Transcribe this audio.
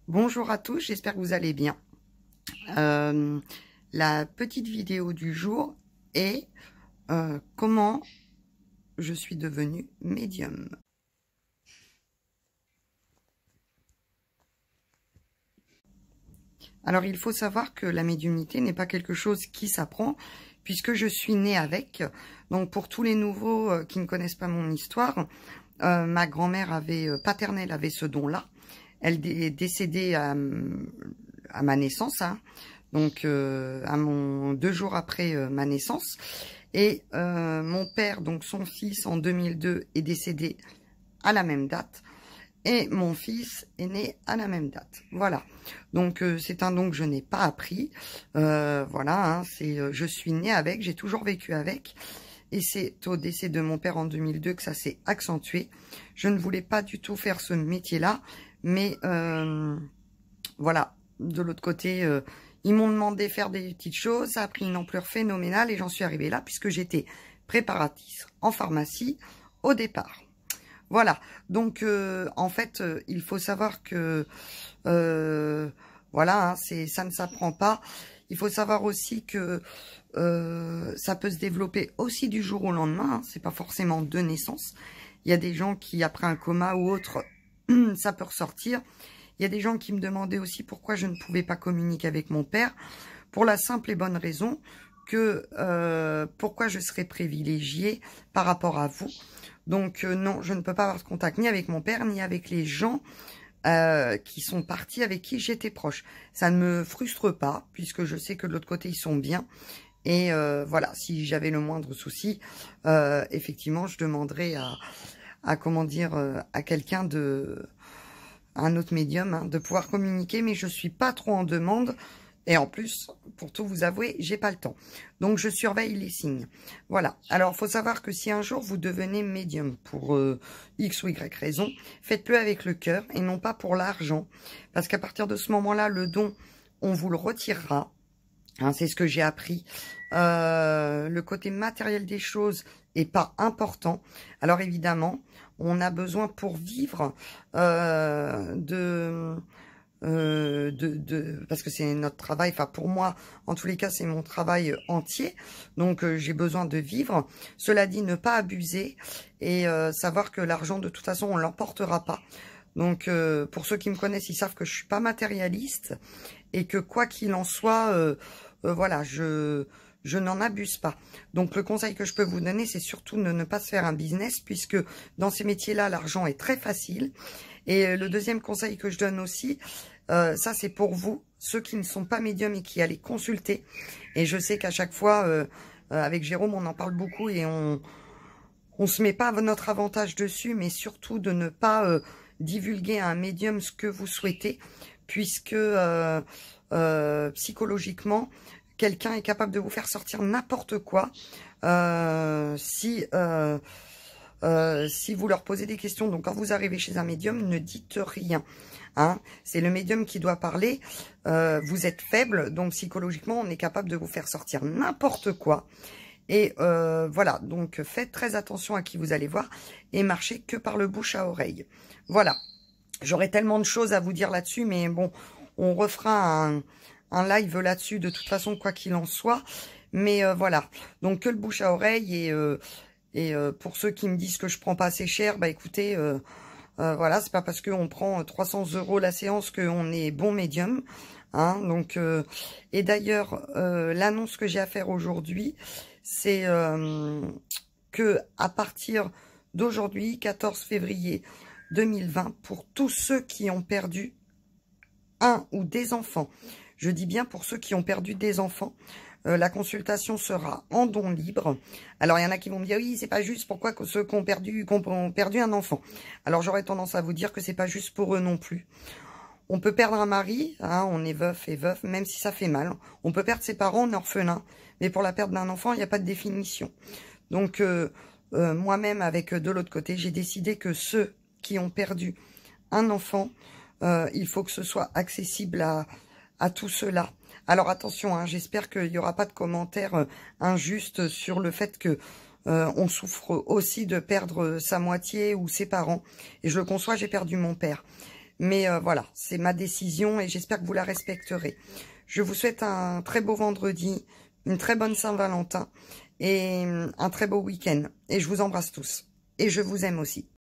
Bonjour à tous, j'espère que vous allez bien. La petite vidéo du jour est comment je suis devenue médium. Alors il faut savoir que la médiumnité n'est pas quelque chose qui s'apprend, puisque je suis née avec. Donc pour tous les nouveaux qui ne connaissent pas mon histoire, ma grand-mère paternelle avait ce don-là. Elle est décédée à ma naissance, hein, donc 2 jours après ma naissance. Et mon père, donc son fils, en 2002, est décédé à la même date. Et mon fils est né à la même date. Voilà. Donc c'est un don que je n'ai pas appris. Voilà, hein, je suis née avec, j'ai toujours vécu avec. Et c'est au décès de mon père en 2002 que ça s'est accentué. Je ne voulais pas du tout faire ce métier-là. Mais voilà, de l'autre côté, ils m'ont demandé de faire des petites choses. Ça a pris une ampleur phénoménale et j'en suis arrivée là puisque j'étais préparatrice en pharmacie au départ. Voilà, donc en fait, il faut savoir que, voilà, hein, ça ne s'apprend pas. Il faut savoir aussi que ça peut se développer aussi du jour au lendemain. Hein, c'est pas forcément de naissance. Il y a des gens qui, après un coma ou autre, ça peut ressortir. Il y a des gens qui me demandaient aussi pourquoi je ne pouvais pas communiquer avec mon père. Pour la simple et bonne raison que pourquoi je serais privilégiée par rapport à vous. Donc non, je ne peux pas avoir de contact ni avec mon père, ni avec les gens qui sont partis, avec qui j'étais proche. Ça ne me frustre pas, puisque je sais que de l'autre côté, ils sont bien. Et voilà, si j'avais le moindre souci, effectivement, je demanderais comment dire, à quelqu'un un autre médium, hein, de pouvoir communiquer, mais je suis pas trop en demande. Et en plus, pour tout vous avouer, j'ai pas le temps. Donc, je surveille les signes. Voilà. Alors, faut savoir que si un jour vous devenez médium pour X ou Y raison, faites-le avec le cœur et non pas pour l'argent. Parce qu'à partir de ce moment-là, le don, on vous le retirera. Hein, c'est ce que j'ai appris. Le côté matériel des choses est pas important. Alors, évidemment, on a besoin pour vivre parce que c'est notre travail, enfin pour moi, en tous les cas, c'est mon travail entier, donc j'ai besoin de vivre. Cela dit, ne pas abuser et savoir que l'argent, de toute façon, on l'emportera pas. Donc, pour ceux qui me connaissent, ils savent que je suis pas matérialiste et que quoi qu'il en soit, voilà, je n'en abuse pas. Donc, le conseil que je peux vous donner, c'est surtout de ne pas se faire un business, puisque dans ces métiers-là, l'argent est très facile. Et le deuxième conseil que je donne aussi, ça c'est pour vous, ceux qui ne sont pas médiums et qui allez consulter. Et je sais qu'à chaque fois, avec Jérôme, on en parle beaucoup et on se met pas notre avantage dessus, mais surtout de ne pas divulguer à un médium ce que vous souhaitez, puisque psychologiquement, quelqu'un est capable de vous faire sortir n'importe quoi si vous leur posez des questions. Donc, quand vous arrivez chez un médium, ne dites rien. Hein, c'est le médium qui doit parler. Vous êtes faible, donc psychologiquement, on est capable de vous faire sortir n'importe quoi. Et voilà, donc faites très attention à qui vous allez voir et marchez que par le bouche à oreille. Voilà, j'aurais tellement de choses à vous dire là-dessus, mais bon, on refera un live là-dessus de toute façon, quoi qu'il en soit. Mais voilà, donc que le bouche à oreille et pour ceux qui me disent que je prends pas assez cher, bah écoutez, voilà, c'est pas parce qu'on prend 300 € la séance qu'on est bon médium. Hein, donc, et d'ailleurs, l'annonce que j'ai à faire aujourd'hui, c'est que à partir d'aujourd'hui, 14 février 2020, pour tous ceux qui ont perdu un ou des enfants, je dis bien pour ceux qui ont perdu des enfants, la consultation sera en don libre. Alors, il y en a qui vont me dire, oui, c'est pas juste, pourquoi que ceux qui ont perdu un enfant? Alors, j'aurais tendance à vous dire que c'est pas juste pour eux non plus. On peut perdre un mari, hein, on est veuf et veuf, même si ça fait mal. On peut perdre ses parents, on est orphelin. Mais pour la perte d'un enfant, il n'y a pas de définition. Donc, moi-même, avec de l'autre côté, j'ai décidé que ceux qui ont perdu un enfant, il faut que ce soit accessible à tout cela. Alors attention, hein, j'espère qu'il n'y aura pas de commentaires injustes sur le fait que on souffre aussi de perdre sa moitié ou ses parents. Et je le conçois, j'ai perdu mon père. Mais voilà, c'est ma décision et j'espère que vous la respecterez. Je vous souhaite un très beau vendredi, une très bonne Saint-Valentin et un très beau week-end. Et je vous embrasse tous. Et je vous aime aussi.